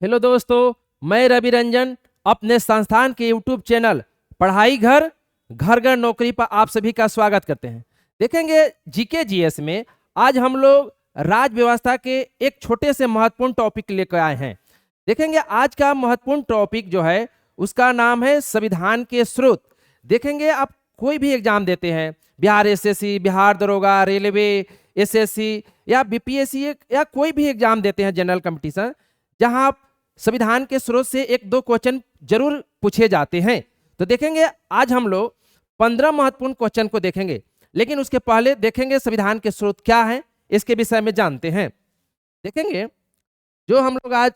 Hello दोस्तों, मैं रवि रंजन अपने संस्थान के यूट्यूब चैनल पढ़ाई घर घर घर नौकरी पर आप सभी का स्वागत करते हैं। देखेंगे जीके जीएस में आज हम लोग राज्य व्यवस्था के एक छोटे से महत्वपूर्ण टॉपिक लेकर आए हैं। देखेंगे आज का महत्वपूर्ण टॉपिक जो है उसका नाम है संविधान के स्रोत। देखेंगे आप कोई भी एग्जाम देते हैं, बिहार एसएससी, बिहार दरोगा, रेलवे एसएससी या बीपीएससी या कोई भी एग्जाम देते हैं जनरल कंपटीशन, जहां आप संविधान के स्रोत से एक दो क्वेश्चन जरूर पूछे जाते हैं। तो देखेंगे आज हम लोग 15 महत्वपूर्ण क्वेश्चन को देखेंगे, लेकिन उसके पहले देखेंगे संविधान के स्रोत क्या है इसके विषय में जानते हैं। देखेंगे जो हम लोग आज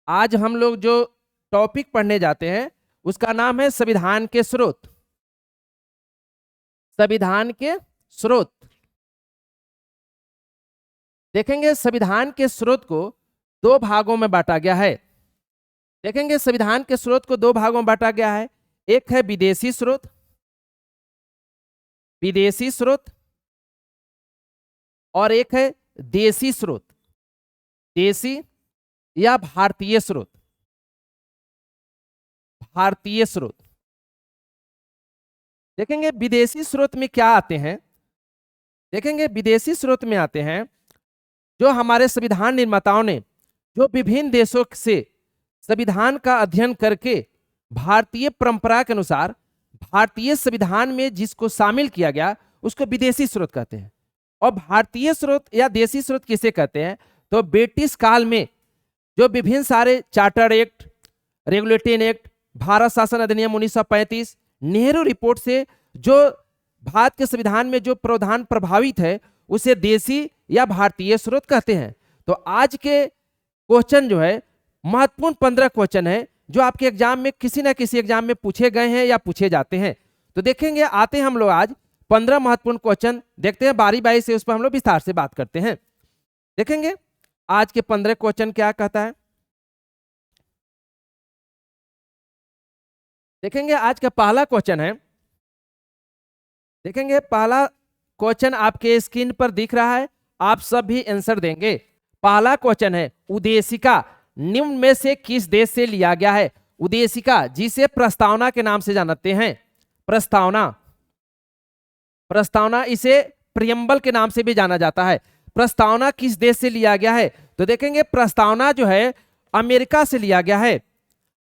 आज हम लोग जो टॉपिक पढ़ने जाते हैं उसका नाम है संविधान के स्रोत। संविधान के स्रोत देखेंगे संविधान के स्रोत को दो भागों में बांटा गया है। देखेंगे संविधान के स्रोत को दो भागों में बांटा गया है। एक है विदेशी स्रोत, विदेशी स्रोत, और एक है देशी स्रोत, देशी या भारतीय स्रोत, भारतीय स्रोत। देखेंगे विदेशी स्रोत में क्या आते हैं। देखेंगे विदेशी स्रोत में आते हैं जो हमारे संविधान निर्माताओं ने जो विभिन्न देशों से संविधान का अध्ययन करके भारतीय परंपरा के अनुसार भारतीय संविधान में जिसको शामिल किया गया उसको विदेशी स्रोत कहते हैं। और भारतीय स्रोत या देशी स्रोत किसे कहते हैं, तो ब्रिटिश काल में जो विभिन्न सारे charter act, regulating act, Bharat शासन अधिनियम 1935, नेहरू रिपोर्ट से जो भारत के संविधान में जो प्रावधान प्रभावित है उसे देशी या भारतीय स्रोत कहते हैं। तो आज के क्वेश्चन जो है महत्वपूर्ण 15 क्वेश्चन है जो आपके एग्जाम में किसी ना किसी एग्जाम में पूछे गए हैं या पूछे जाते हैं। तो देखेंगे आते हैं हम लोग आज 15 महत्वपूर्ण क्वेश्चन देखते हैं, बारी बारी से उस पर हम लोग विस्तार से बात करते हैं। देखेंगे आज के 15 क्वेश्चन क्या कहता है। देखेंगे आज का पहला क्वेश्चन है। देखेंगे पहला क्वेश्चन आपके स्क्रीन पर दिख रहा है, आप सब भी आंसर देंगे। पहला क्वेश्चन है उद्देशिका निम्न में से किस देश से लिया गया है। उद्देशिका जिसे प्रस्तावना के नाम से जानते हैं, प्रस्तावना, प्रस्तावना इसे प्रियम्बल के नाम से भी जाना जाता है। प्रस्तावना किस देश से लिया गया है, तो देखेंगे प्रस्तावना जो है अमेरिका से लिया गया है।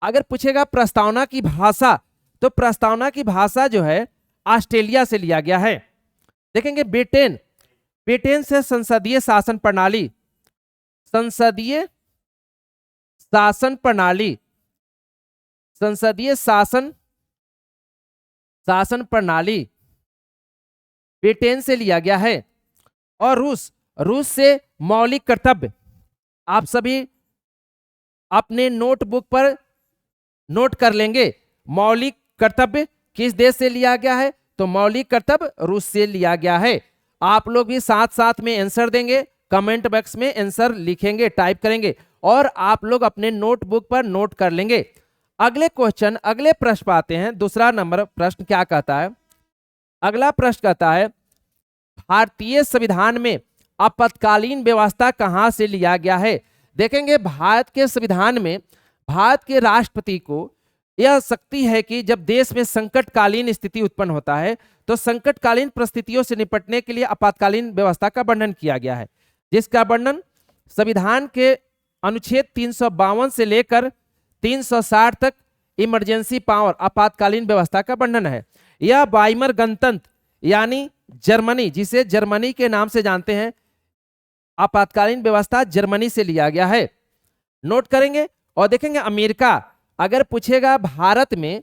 अगर पूछेगा प्रस्तावना की भाषा, तो प्रस्तावना की भाषा जो है ऑस्ट्रेलिया से लिया गया है। देखेंगे ब्रिटेन, ब्रिटेन से संसदीय शासन प्रणाली, संसदीय शासन प्रणाली, संसदीय शासन प्रणाली ब्रिटेन से लिया गया है। और रूस, रूस से मौलिक कर्तव्य, आप सभी अपने नोटबुक पर नोट कर लेंगे। मौलिक कर्तव्य किस देश से लिया गया है, तो मौलिक कर्तव्य रूस से लिया गया है। आप लोग भी साथ साथ में आंसर देंगे, कमेंट बॉक्स में आंसर लिखेंगे, टाइप करेंगे और आप लोग अपने नोटबुक पर नोट कर लेंगे। अगले क्वेश्चन, अगले प्रश्न पर आते हैं। दूसरा नंबर प्रश्न क्या कहता है। अगला प्रश्न कहता है भारतीय संविधान में आपातकालीन व्यवस्था कहां से लिया गया है। देखेंगे भारत के संविधान में भारत के राष्ट्रपति को यह शक्ति है कि जब देश में संकटकालीन स्थिति उत्पन्न होता है तो संकटकालीन परिस्थितियों से निपटने के लिए आपातकालीन व्यवस्था का वर्णन किया गया है, जिसका वर्णन संविधान के अनुच्छेद 352 से लेकर 360 तक इमरजेंसी पावर, आपातकालीन व्यवस्था का वर्णन है। यह वाइमर गणतंत्र यानी जर्मनी, जिसे जर्मनी के नाम से जानते हैं, आपातकालीन व्यवस्था जर्मनी से लिया गया है, नोट करेंगे। और देखेंगे अमेरिका, अगर पूछेगा भारत में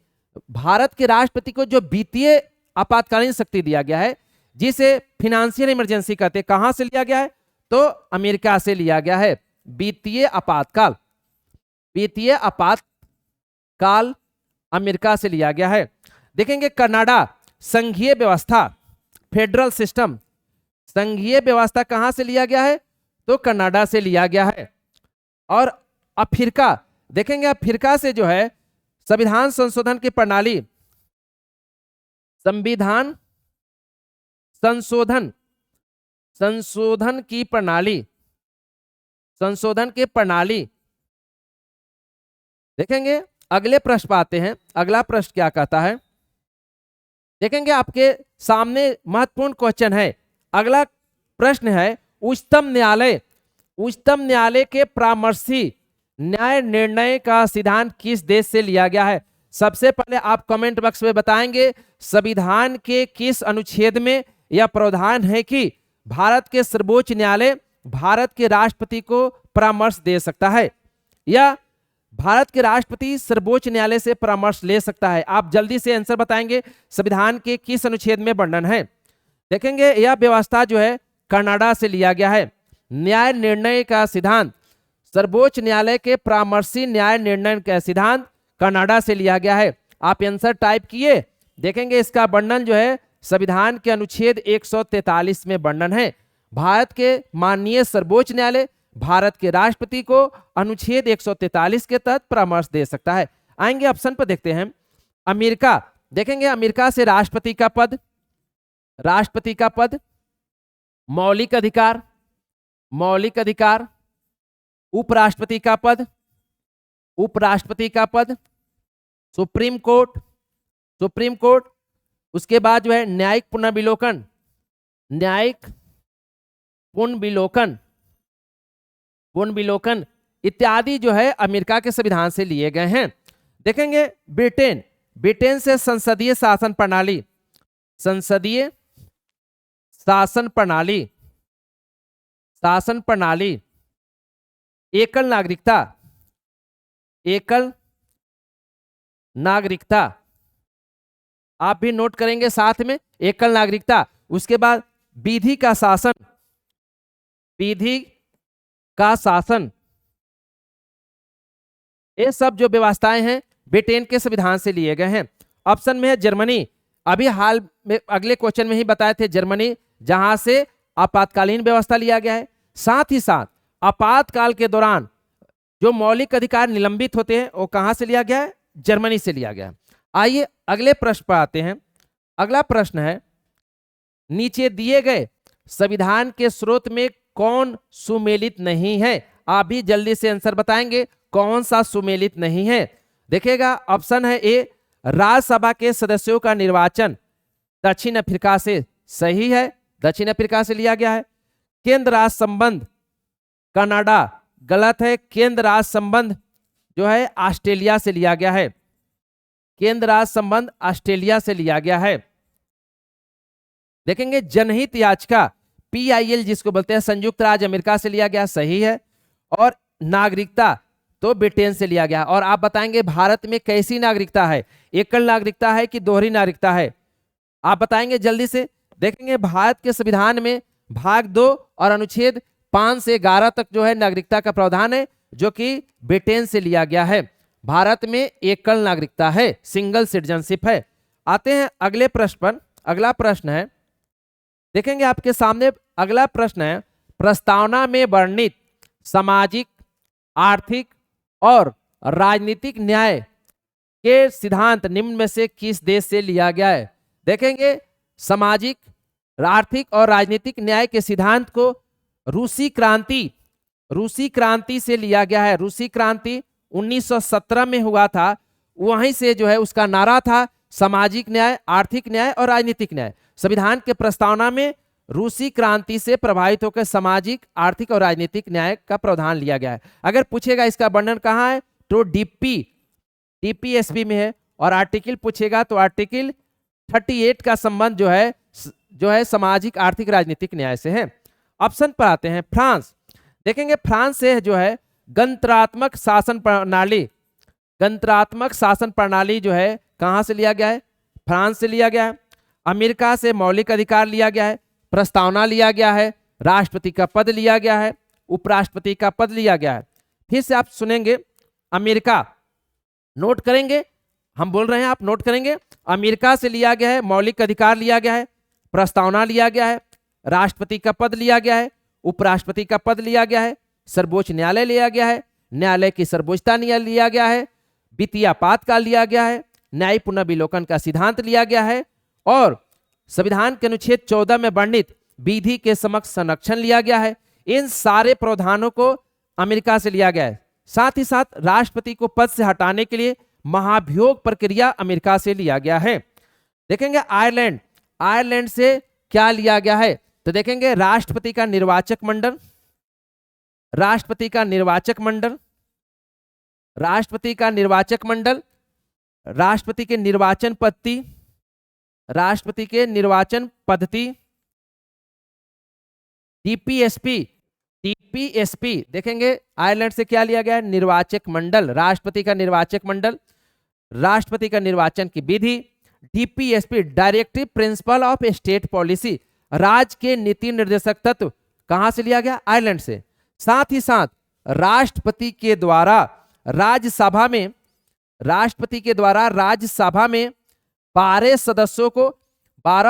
भारत के राष्ट्रपति को जो वित्तीय आपातकालीन शक्ति दिया गया है जिसे फिनेंशियल इमरजेंसी कहते हैं, कहां से लिया गया है, तो अमेरिका से लिया गया है। वित्तीय आपातकाल, वित्तीय आपातकाल अमेरिका से लिया गया है। देखेंगे कनाडा, संघीय व्यवस्था, फेडरल सिस्टम, संघीय व्यवस्था कहां से लिया गया है, तो कनाडा से लिया गया है। और अफ्रीका, देखेंगे अफ्रीका से जो है संविधान संशोधन की प्रणाली, संविधान संशोधन, संशोधन की प्रणाली, संशोधन की प्रणाली देखेंगे अगले प्रश्न पर आते हैं। अगला प्रश्न क्या कहता है, देखेंगे आपके सामने महत्वपूर्ण क्वेश्चन है। अगला प्रश्न है, उच्चतम न्यायालय के परामर्शी न्याय निर्णय का सिद्धांत किस देश से लिया गया है? सबसे पहले आप कमेंट बॉक्स में बताएंगे संविधान के किस अनुच्छेद में यह प्रावधान है कि भारत के सर्वोच्च न्यायालय भारत के राष्ट्रपति को परामर्श दे सकता है, या भारत के राष्ट्रपति सर्वोच्च न्यायालय से परामर्श ले सकता है। आप जल्दी से आंसर बताएंगे संविधान के किस अनुच्छेद में वर्णन है। देखेंगे यह व्यवस्था जो है कनाडा से लिया गया है। न्याय निर्णय का सिद्धांत, सर्वोच्च न्यायालय के परामर्शी न्याय निर्णय का सिद्धांत कनाडा से लिया गया है। आप आंसर टाइप किए। देखेंगे इसका वर्णन जो है संविधान के अनुच्छेद 143 में वर्णन है। भारत के माननीय सर्वोच्च न्यायालय भारत के राष्ट्रपति को अनुच्छेद 143 के तहत परामर्श दे सकता है। आएंगे ऑप्शन पर, देखते हैं अमेरिका। देखेंगे अमेरिका से राष्ट्रपति का पद, मौलिक अधिकार, उपराष्ट्रपति का पद, सुप्रीम कोर्ट, उसके बाद जो है न्यायिक पुनर्विलोकन इत्यादि जो है अमेरिका के संविधान से लिए गए हैं। देखेंगे ब्रिटेन से संसदीय शासन प्रणाली, एकल नागरिकता, आप भी नोट करेंगे साथ में, एकल नागरिकता। उसके बाद विधि का शासन, ये सब जो व्यवस्थाएं हैं ब्रिटेन के संविधान से लिए गए हैं। ऑप्शन में है जर्मनी, अभी हाल में अगले क्वेश्चन में ही बताए थे, जर्मनी जहां से आपातकालीन व्यवस्था लिया गया है। साथ ही साथ आपातकाल के दौरान जो मौलिक अधिकार निलंबित होते हैं वो कहां से लिया गया है? जर्मनी से लिया गया है। आइए अगले प्रश्न पर आते हैं। अगला प्रश्न है, नीचे दिए गए संविधान के स्रोत में कौन सुमेलित नहीं है? आप भी जल्दी से आंसर बताएंगे कौन सा सुमेलित नहीं है। देखिएगा ऑप्शन है ए, राज्यसभा के सदस्यों का निर्वाचन दक्षिण अफ्रीका से, सही है, दक्षिण अफ्रीका से लिया गया है। केंद्र राज्य संबंध कनाडा, गलत है, केंद्र राज्य संबंध जो है ऑस्ट्रेलिया से लिया गया है। केंद्र राज्य संबंध ऑस्ट्रेलिया से लिया गया है। देखेंगे जनहित याचिका PIL जिसको बोलते हैं संयुक्त राज्य अमेरिका से लिया गया, सही है। और नागरिकता तो ब्रिटेन से लिया गया। और आप बताएंगे भारत में कैसी नागरिकता है, एकल नागरिकता है कि दोहरी नागरिकता है? आप बताएंगे जल्दी से। देखेंगे भारत के संविधान में भाग 2 और अनुच्छेद 5 से 11 तक जो है नागरिकता का प्रावधान है, जो कि ब्रिटेन से लिया गया है। भारत में एकल नागरिकता है, सिंगल सिटीजनशिप है। आते हैं अगले प्रश्न पर। अगला प्रश्न है, देखेंगे आपके सामने अगला प्रश्न है, प्रस्तावना में वर्णित सामाजिक, आर्थिक और राजनीतिक न्याय के सिद्धांत निम्न में से किस देश से लिया गया है? देखेंगे सामाजिक, आर्थिक और राजनीतिक न्याय के सिद्धांत को रूसी क्रांति से लिया गया है। रूसी क्रांति 1917 में हुआ था, वहीं से जो है उसका नारा था सामाजिक न्याय, आर्थिक न्याय और राजनीतिक न्याय। संविधान के प्रस्तावना में रूसी क्रांति से प्रभावित होकर सामाजिक, आर्थिक और राजनीतिक न्याय का प्रावधान लिया गया है। अगर पूछेगा इसका वर्णन कहाँ है तो DPSP में है। और आर्टिकल पूछेगा तो आर्टिकल 38 का संबंध जो है सामाजिक, आर्थिक, राजनीतिक न्याय से है। ऑप्शन पर आते हैं फ्रांस। देखेंगे फ्रांस से जो है गणतंत्रात्मक शासन प्रणाली जो है कहां से लिया गया है? फ्रांस से लिया गया है। अमेरिका से मौलिक अधिकार लिया गया है, प्रस्तावना लिया गया है, राष्ट्रपति का पद लिया गया है, उपराष्ट्रपति का पद लिया गया है। फिर से आप सुनेंगे, अमेरिका नोट करेंगे, हम बोल रहे हैं आप नोट करेंगे। अमेरिका से लिया गया है, मौलिक अधिकार लिया गया है, प्रस्तावना लिया गया है, राष्ट्रपति का पद लिया गया है, उपराष्ट्रपति का पद लिया गया है, सर्वोच्च न्यायालय लिया गया है, न्यायालय की सर्वोच्चता लिया गया है, वित्तीय आपातकाल लिया गया है, न्यायिक पुनर्विलोकन का सिद्धांत लिया गया है और संविधान के अनुच्छेद 14 में वर्णित विधि के समक्ष संरक्षण लिया गया है। इन सारे प्रावधानों को अमेरिका से लिया गया है। साथ ही साथ राष्ट्रपति को पद से हटाने के लिए महाभियोग प्रक्रिया अमेरिका से लिया गया है। देखेंगे आयरलैंड, आयरलैंड से क्या लिया गया है, तो देखेंगे राष्ट्रपति का निर्वाचक मंडल, राष्ट्रपति का निर्वाचक मंडल, राष्ट्रपति का निर्वाचक मंडल, राष्ट्रपति के निर्वाचन पद्धति, राष्ट्रपति के निर्वाचन पद्धति, टीपीएसपी, टीपीएसपी देखेंगे आयरलैंड से क्या लिया गया है, निर्वाचक मंडल, राष्ट्रपति का निर्वाचक मंडल, राष्ट्रपति का निर्वाचन की विधि, DPSP directive principle of state policy, राज्य के नीति निर्देशक तत्व कहां से लिया गया, आयरलैंड से। साथ ही साथ राष्ट्रपति के द्वारा राज्यसभा में, राष्ट्रपति के द्वारा राज्यसभा में 12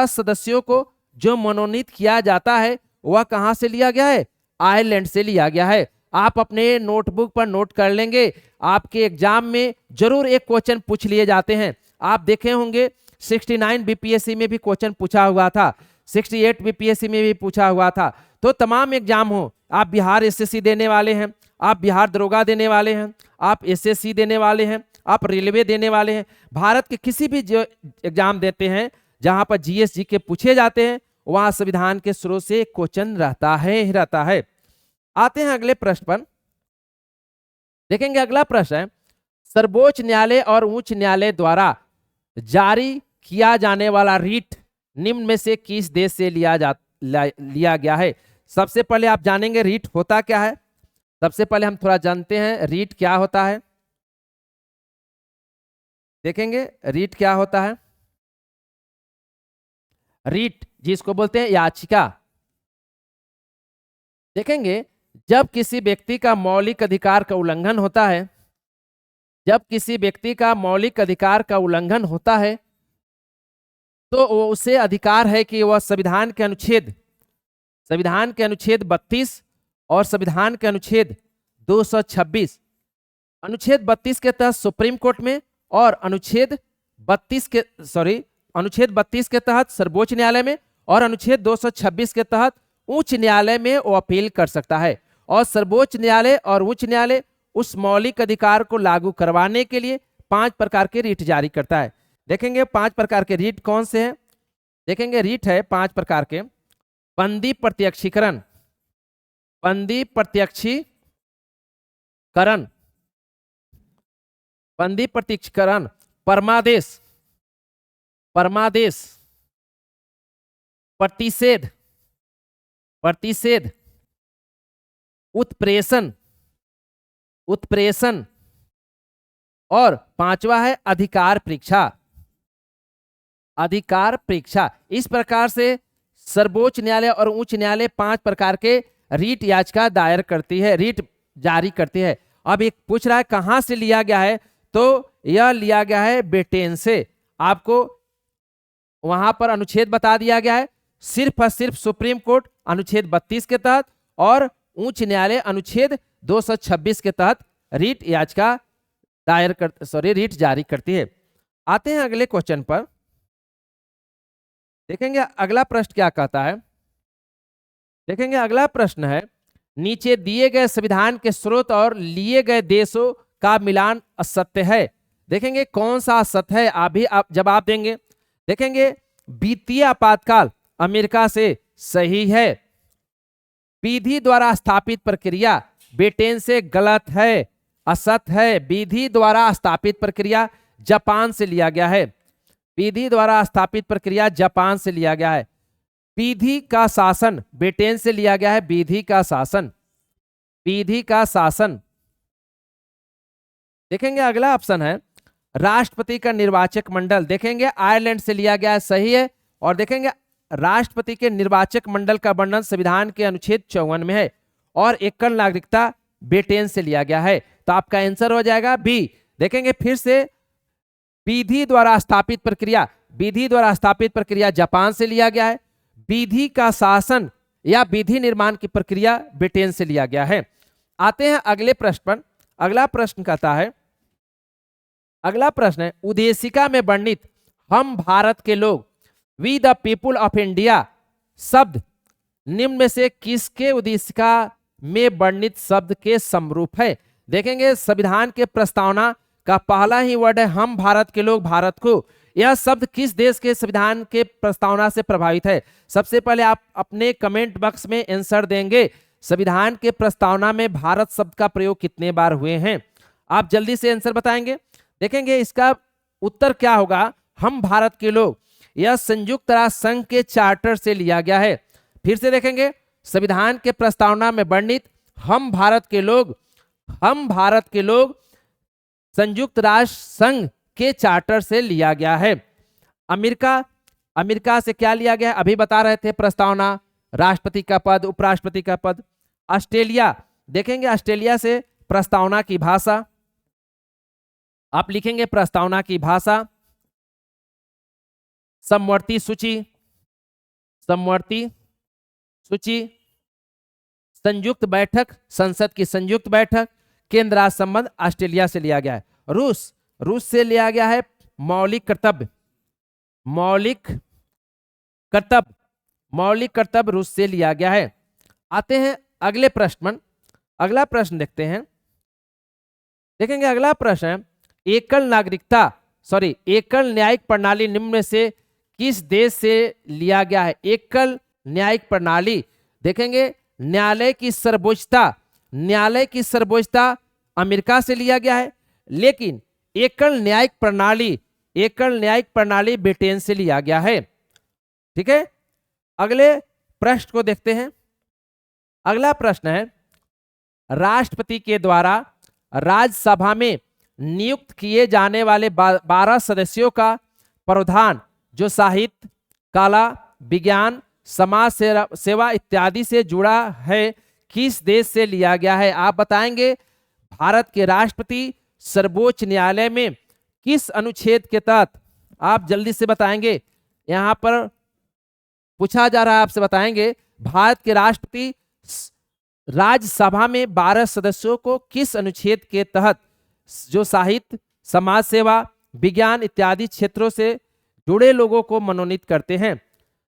सदस्यों को जो मनोनीत किया जाता है वह कहां से लिया गया है, आयरलैंड से लिया गया है। आप अपने नोटबुक पर नोट कर लेंगे, आपके एग्जाम में जरूर एक क्वेश्चन पूछ लिए जाते हैं। आप देखे होंगे 69 बीपीएससी में भी क्वेश्चन पूछा हुआ था, 68 बीपीएससी में भी पूछा हुआ था। तो तमाम एग्जाम हो, आप बिहार एसएससी देने वाले हैं, आप बिहार दरोगा देने वाले हैं, आप एसएससी देने वाले हैं, आप रेलवे देने वाले हैं, भारत के किसी भी जो एग्जाम देते हैं जहां पर जीएस जीके पूछे जाते हैं वहां संविधान के स्रोत से क्वेश्चन रहता है। आते हैं अगले प्रश्न पर। देखेंगे अगला प्रश्न है, सर्वोच्च न्यायालय और उच्च न्यायालय द्वारा जारी किया जाने वाला रीट निम्न में से किस देश से लिया गया है। सबसे पहले आप जानेंगे रीट होता क्या है। सबसे पहले हम थोड़ा जानते हैं रीट क्या होता है। देखेंगे रीट क्या होता है। रीट जिसको बोलते हैं याचिका। देखेंगे जब किसी व्यक्ति का मौलिक अधिकार का उल्लंघन होता है, जब किसी व्यक्ति का मौलिक अधिकार का उल्लंघन होता है तो वो उसे अधिकार है कि वह संविधान के अनुच्छेद 32 और संविधान के अनुच्छेद 226, अनुच्छेद 32 के तहत सुप्रीम कोर्ट में और अनुच्छेद 32 के तहत सर्वोच्च न्यायालय में और अनुच्छेद 226 के तहत उच्च न्यायालय में वो अपील कर सकता है। और सर्वोच्च न्यायालय और उच्च न्यायालय उस मौलिक अधिकार को लागू करवाने के लिए 5 प्रकार के रीट जारी करता है। देखेंगे 5 प्रकार के रीट कौन से हैं। देखेंगे रीट है 5 प्रकार के, बंदी प्रत्यक्षीकरण, बंदी प्रत्यक्षीकरण, बंदी प्रत्यक्षीकरण, परमादेश, परमादेश, प्रतिषेध, प्रतिषेध, उत्प्रेषण, उत्प्रेषण और 5वां है अधिकार परीक्षा, अधिकार परीक्षा। इस प्रकार से सर्वोच्च न्यायालय और उच्च न्यायालय 5 प्रकार के रीट याचिका दायर करती है, रीट जारी करती है। अब एक पूछ रहा है कहां से लिया गया है, तो यह लिया गया है ब्रिटेन से। आपको वहां पर अनुच्छेद बता दिया गया है, सिर्फ और सिर्फ सुप्रीम कोर्ट अनुच्छेद 32 के तहत और उच्च न्यायालय अनुच्छेद 226 के तहत रीट याचिका रीट जारी करती है। आते हैं अगले क्वेश्चन पर। देखेंगे अगला प्रश्न क्या कहता है। देखेंगे अगला प्रश्न है, नीचे दिए गए संविधान के स्रोत और लिए गए देशों का मिलान असत्य है। देखेंगे कौन सा असत्य है, आप जवाब देंगे। देखेंगे वित्तीय आपातकाल अमेरिका से सही है, विधि द्वारा स्थापित प्रक्रिया ब्रिटेन से गलत है, असत्य है। विधि द्वारा स्थापित प्रक्रिया जापान से लिया गया है, विधि द्वारा स्थापित प्रक्रिया जापान से लिया गया है। विधि का शासन ब्रिटेन से लिया गया है, विधि का शासन, विधि का शासन। देखेंगे अगला ऑप्शन है राष्ट्रपति का निर्वाचक मंडल। देखेंगे आयरलैंड से लिया गया है, सही है। और देखेंगे राष्ट्रपति के निर्वाचक मंडल का वर्णन संविधान के अनुच्छेद 54 में है और एकल नागरिकता ब्रिटेन से लिया गया है। तो आपका आंसर हो जाएगा बी। देखेंगे फिर से विधि द्वारा स्थापित प्रक्रिया, विधि द्वारा स्थापित प्रक्रिया जापान से लिया गया है, विधि का शासन या विधि निर्माण की प्रक्रिया ब्रिटेन से लिया गया है। आते हैं अगले प्रश्न पर। अगला प्रश्न कहता है, अगला प्रश्न है उद्देशिका में वर्णित हम भारत के लोग we the people of India शब्द निम्न में से किसके उद्देशिका में वर्णित शब्द के समरूप है। देखेंगे संविधान के प्रस्तावना का पहला ही वर्ड है हम भारत के लोग भारत को। यह शब्द किस देश के संविधान के प्रस्तावना से प्रभावित है? सबसे पहले आप अपने कमेंट बॉक्स में आंसर देंगे संविधान के प्रस्तावना में भारत शब्द का प्रयोग कितने बार हुए हैं। आप जल्दी से आंसर बताएंगे। देखेंगे इसका उत्तर क्या होगा, हम भारत के लोग। यह संयुक्त राष्ट्र संघ के चार्टर से लिया गया है। फिर से देखेंगे संविधान के प्रस्तावना में वर्णित हम भारत के लोग, हम भारत के लोग संयुक्त राष्ट्र संघ के चार्टर से लिया गया है। अमेरिका से क्या लिया गया है? अभी बता रहे थे प्रस्तावना, राष्ट्रपति का पद, उपराष्ट्रपति का पद। ऑस्ट्रेलिया, देखेंगे ऑस्ट्रेलिया से प्रस्तावना की भाषा, आप लिखेंगे प्रस्तावना की भाषा, समवर्ती सूची, समवर्ती सूची, संयुक्त बैठक, संसद की संयुक्त बैठक, केंद्र राज्य संबंध ऑस्ट्रेलिया से लिया गया है। रूस से लिया गया है मौलिक कर्तव्य, मौलिक कर्तव्य, मौलिक कर्तव्य रूस से लिया गया है। आते हैं अगले प्रश्न, अगला प्रश्न देखते हैं। देखेंगे अगला प्रश्न है एकल न्यायिक प्रणाली निम्न में से किस देश से लिया गया है? एकल न्यायिक प्रणाली, देखेंगे न्यायालय की सर्वोच्चता अमेरिका से लिया गया है, लेकिन एकल न्यायिक प्रणाली ब्रिटेन से लिया गया है। ठीक है, अगले प्रश्न को देखते हैं। अगला प्रश्न है राष्ट्रपति के द्वारा राज्यसभा में नियुक्त किए जाने वाले 12 सदस्यों का प्रावधान जो साहित्य, कला, विज्ञान, समाज सेवा इत्यादि से जुड़ा है किस देश से लिया गया है? आप बताएंगे भारत के राष्ट्रपति सर्वोच्च न्यायालय में किस अनुच्छेद के तहत? आप जल्दी से बताएंगे, यहां पर पूछा जा रहा है, आपसे बताएंगे भारत के राष्ट्रपति राज्यसभा में 12 सदस्यों को किस अनुच्छेद के तहत जो साहित्य, समाज सेवा, विज्ञान इत्यादि क्षेत्रों से जुड़े लोगों को मनोनीत करते हैं।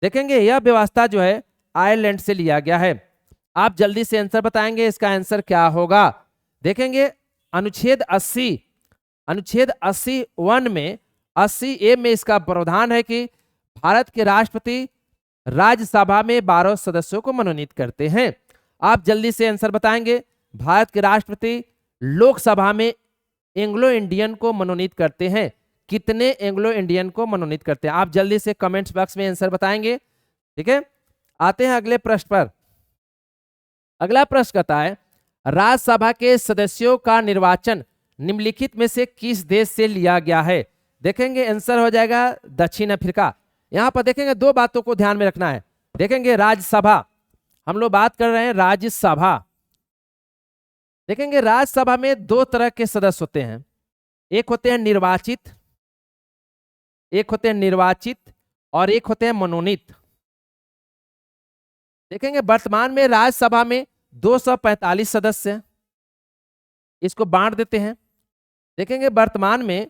देखेंगे यह व्यवस्था जो है आयरलैंड से लिया गया है। आप जल्दी से आंसर बताएंगे, इसका आंसर क्या होगा? देखेंगे अनुच्छेद 80(1) में 80(a) में इसका प्रावधान है कि भारत के राष्ट्रपति राज्यसभा में 12 सदस्यों को मनोनीत करते हैं। आप जल्दी से आंसर बताएंगे भारत के राष्ट्रपति लोकसभा में एंग्लो इंडियन को मनोनीत करते हैं, कितने एंग्लो इंडियन को मनोनीत करते हैं? आप जल्दी से कमेंट्स बॉक्स में आंसर बताएंगे। ठीक है, आते हैं अगले प्रश्न पर। अगला प्रश्न कहता है राज्यसभा के सदस्यों का निर्वाचन निम्नलिखित में से किस देश से लिया गया है? देखेंगे आंसर हो जाएगा दक्षिण अफ्रीका। यहां पर देखेंगे दो बातों को ध्यान में रखना है। देखेंगे राज्यसभा, हम लोग बात कर रहे हैं राज्यसभा। देखेंगे राज्यसभा में दो तरह के सदस्य होते हैं, एक होते हैं निर्वाचित, और एक होते हैं मनोनीत। देखेंगे वर्तमान में राज्यसभा में 245 सदस्य हैं, इसको बांट देते हैं। देखेंगे वर्तमान में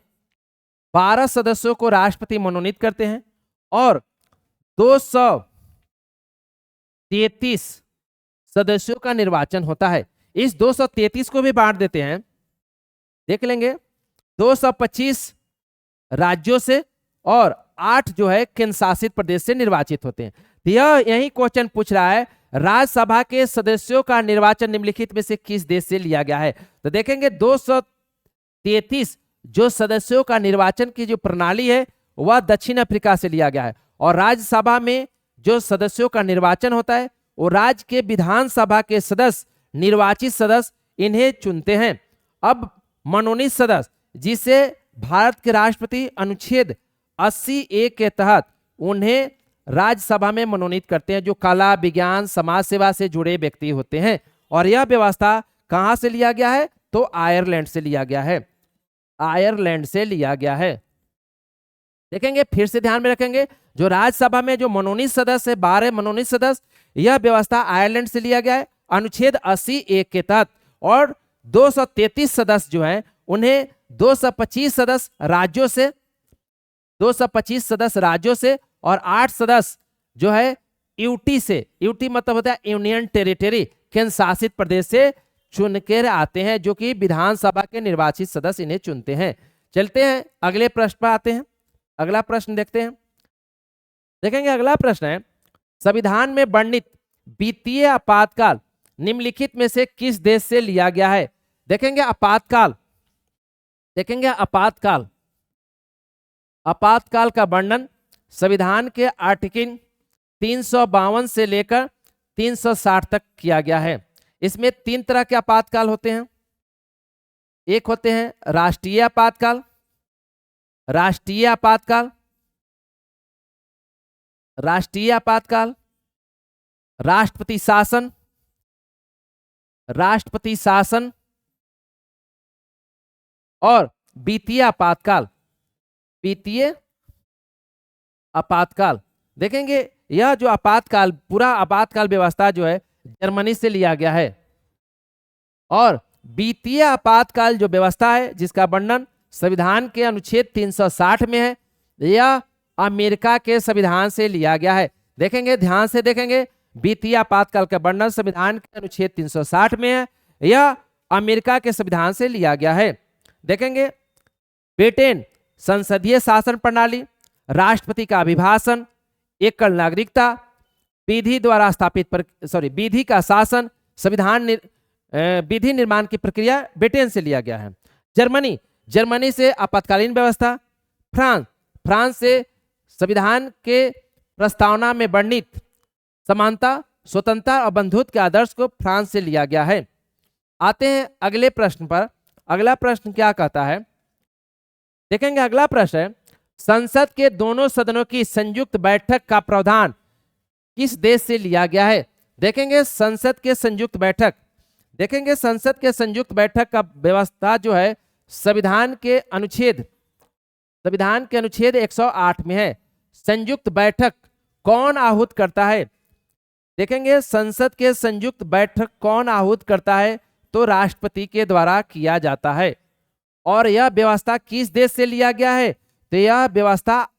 12 सदस्यों को राष्ट्रपति मनोनीत करते हैं और 233 सदस्यों का निर्वाचन होता है। इस 233 को भी बांट देते हैं। देख लेंगे 225 राज्यों से और 8 जो है केंद्र शासित प्रदेश से निर्वाचित होते हैं। तो यही क्वेश्चन पूछ रहा है राज्यसभा के सदस्यों का निर्वाचन निम्नलिखित में से किस देश से लिया गया है? तो देखेंगे 233 जो सदस्यों का निर्वाचन की जो प्रणाली है वह दक्षिण अफ्रीका से लिया गया है, और राज्यसभा में जो सदस्यों का निर्वाचन होता है वो राज्य के विधानसभा के सदस्य, निर्वाचित सदस्य इन्हें चुनते हैं। अब मनोनीत सदस्य जिसे भारत के राष्ट्रपति अनुच्छेद 80(a) के तहत उन्हें राज्यसभा में मनोनीत करते हैं, जो कला, विज्ञान, समाज सेवा से जुड़े व्यक्ति होते हैं। और यह व्यवस्था कहां से लिया गया है? तो आयरलैंड से लिया गया है, आयरलैंड से लिया गया है। देखेंगे फिर से ध्यान में रखेंगे जो राज्यसभा में जो मनोनीत सदस्य है 12 मनोनीत सदस्य, यह व्यवस्था आयरलैंड से लिया गया है अनुच्छेद 80(a) के तहत। और 233 सदस्य जो है उन्हें 225 सदस्य राज्यों से, 225 सदस्य राज्यों से और 8 सदस्य जो है यूटी से, यूटी मतलब होता है यूनियन टेरिटरी, केंद्र शासित प्रदेश से चुनकर आते हैं, जो कि विधानसभा के निर्वाचित सदस्य इन्हें चुनते हैं। चलते हैं अगले प्रश्न पर आते हैं। अगला प्रश्न देखते हैं। देखेंगे अगला प्रश्न है, संविधान में वर्णित वित्तीय आपातकाल निम्नलिखित में से किस देश से लिया गया है? देखेंगे आपातकाल, देखेंगे आपातकाल, आपातकाल का वर्णन संविधान के आर्टिकल 352 से लेकर 360 तक किया गया है। इसमें 3 तरह के आपातकाल होते हैं। एक होते हैं राष्ट्रीय आपातकाल, राष्ट्रीय आपातकाल, राष्ट्रीय आपातकाल, राष्ट्रपति शासन, राष्ट्रपति शासन और वित्तीय आपातकाल, वित्तीय आपातकाल। देखेंगे यह जो आपातकाल, पूरा आपातकाल व्यवस्था जो है जर्मनी से लिया गया है, और वित्तीय आपातकाल जो व्यवस्था है जिसका वर्णन संविधान के अनुच्छेद 360 में है, यह अमेरिका के संविधान से लिया गया है। देखेंगे ध्यान से देखेंगे, वित्तीय आपातकाल का वर्णन संविधान के अनुच्छेद 360 में है, यह अमेरिका के संविधान से लिया गया है। देखेंगे ब्रिटेन संसदीय शासन प्रणाली, राष्ट्रपति का अभिभाषण, एकल नागरिकता, विधि द्वारा स्थापित विधि का शासन, संविधान विधि निर्माण की प्रक्रिया ब्रिटेन से लिया गया है। जर्मनी, जर्मनी से आपातकालीन व्यवस्था। फ्रांस, फ्रांस से संविधान के प्रस्तावना में वर्णित समानता, स्वतंत्रता और बंधुत्व के आदर्श को फ्रांस से लिया गया है। आते हैं अगले प्रश्न पर। अगला प्रश्न क्या कहता है? देखेंगे अगला प्रश्न है, संसद के दोनों सदनों की संयुक्त बैठक का प्रावधान किस देश से लिया गया है? देखेंगे संसद के संयुक्त बैठक, देखेंगे संसद के संयुक्त बैठक का व्यवस्था जो है संविधान के अनुच्छेद 108 में है। संयुक्त बैठक कौन आहूत करता है? देखेंगे संसद के संयुक्त बैठक कौन आहूत करता है? तो राष्ट्रपति के द्वारा किया जाता है। और यह व्यवस्था किस देश से लिया गया है? तो यह व्यवस्था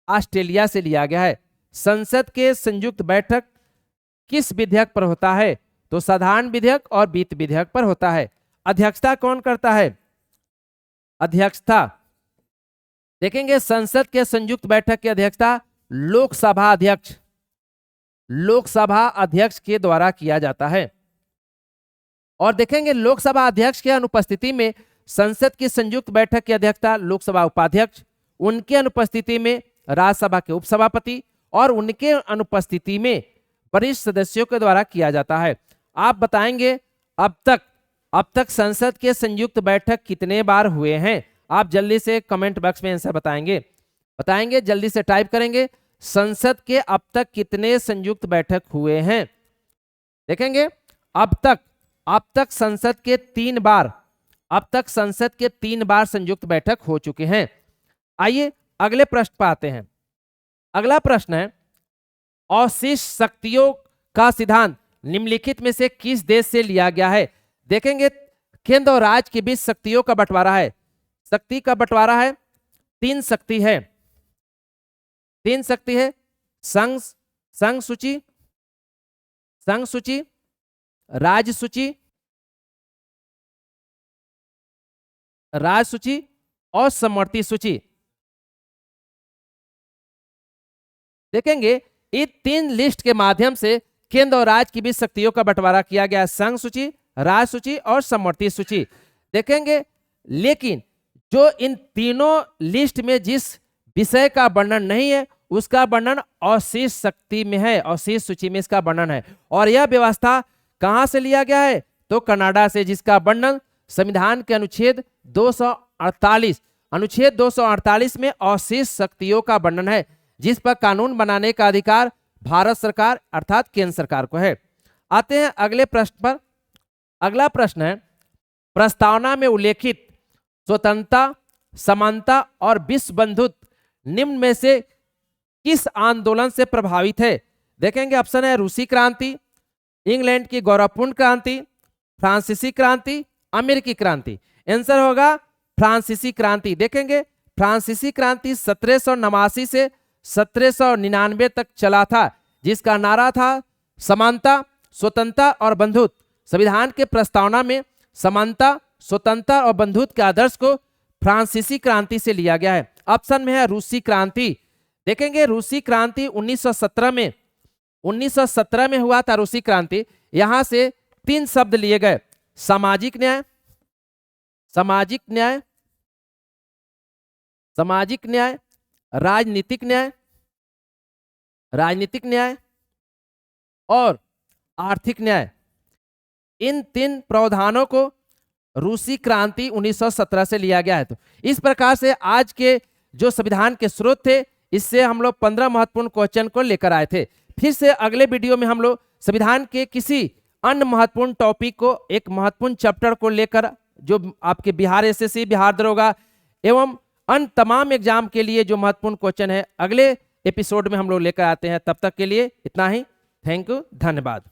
ऑस्ट्रेलिया से लिया गया है। संसद के संयुक्त बैठक किस विधेयक पर होता है? तो साधारण विधेयक और वित्त विधेयक पर होता है। अध्यक्षता कौन करता है? अध्यक्षता, देखेंगे संसद के संयुक्त बैठक की अध्यक्षता लोकसभा अध्यक्ष, लोकसभा अध्यक्ष के द्वारा किया जाता है। और देखेंगे लोकसभा अध्यक्ष के अनुपस्थिति में संसद की संयुक्त बैठक की अध्यक्षता लोकसभा उपाध्यक्ष, उनके अनुपस्थिति में राज्यसभा के उपसभापति और उनके अनुपस्थिति में वरिष्ठ सदस्यों के द्वारा किया जाता है। आप बताएंगे अब तक संसद के संयुक्त बैठक कितने बार हुए हैं? आप जल्दी से कमेंट बॉक्स में आंसर बताएंगे, जल्दी से टाइप करेंगे। संसद के अब तक कितने संयुक्त बैठक हुए हैं? देखेंगे अब तक संसद के 3 बार, अब तक संसद के 3 बार संयुक्त बैठक हो चुके हैं। आइए अगले प्रश्न पर आते हैं। अगला प्रश्न है, अवशिष्ट शक्तियों का सिद्धांत निम्नलिखित में से किस देश से लिया गया है? देखेंगे केंद्र और राज्य के बीच शक्तियों का बंटवारा है। शक्ति का बंटवारा है, 3 शक्ति है, 3 शक्ति है। संघ सूची, राज्य सूची और समवर्ती सूची। देखेंगे इन 3 लिस्ट के माध्यम से केंद्र और राज्य की बीच शक्तियों का बंटवारा किया गया है, संघ सूची, राज्य सूची और समवर्ती सूची। देखेंगे लेकिन जो इन तीनों लिस्ट में जिस विषय का वर्णन नहीं है उसका वर्णन अवशिष्ट शक्ति में है, अवशिष्ट सूची में इसका वर्णन है। और यह व्यवस्था कहां से लिया गया है? तो कनाडा से, जिसका वर्णन संविधान के अनुच्छेद 248 में अवशिष्ट शक्तियों का वर्णन है, जिस पर कानून बनाने का अधिकार भारत सरकार अर्थात केंद्र सरकार को है। आते हैं अगले प्रश्न पर। अगला प्रश्न है, प्रस्तावना में उल्लेखित स्वतंत्रता, समानता और विश्व बंधुत्व निम्न में से किस आंदोलन से प्रभावित है? देखेंगे ऑप्शन है रूसी क्रांति, इंग्लैंड की गौरवपूर्ण क्रांति, फ्रांसीसी क्रांति, अमेरिकी क्रांति। आंसर होगा फ्रांसीसी क्रांति। देखेंगे फ्रांसीसी क्रांति 1789 से 1799 तक चला था, जिसका नारा था समानता, स्वतंत्रता और बंधुत्व। संविधान के प्रस्तावना में समानता, स्वतंत्रता और बंधुत्व के आदर्श को फ्रांसीसी क्रांति से लिया गया है। ऑप्शन में है रूसी क्रांति। देखेंगे रूसी क्रांति 1917 में हुआ था रूसी क्रांति। यहां से 3 शब्द लिए गए, सामाजिक न्याय, सामाजिक न्याय, सामाजिक न्याय, राजनीतिक न्याय, राजनीतिक न्याय और आर्थिक न्याय। इन 3 प्रावधानों को रूसी क्रांति 1917 से लिया गया है। तो इस प्रकार से आज के जो संविधान के स्रोत थे, इससे हम लोग 15 महत्वपूर्ण क्वेश्चन को लेकर आए थे। फिर से अगले वीडियो में हम लोग संविधान के किसी अन्य महत्वपूर्ण टॉपिक को, एक महत्वपूर्ण चैप्टर को लेकर, जो आपके बिहार एसएससी, बिहार दरोगा एवं अन्य तमाम एग्जाम के लिए जो महत्वपूर्ण क्वेश्चन है, अगले एपिसोड में हम लोग लेकर आते हैं। तब तक के लिए इतना ही। थैंक यू, धन्यवाद।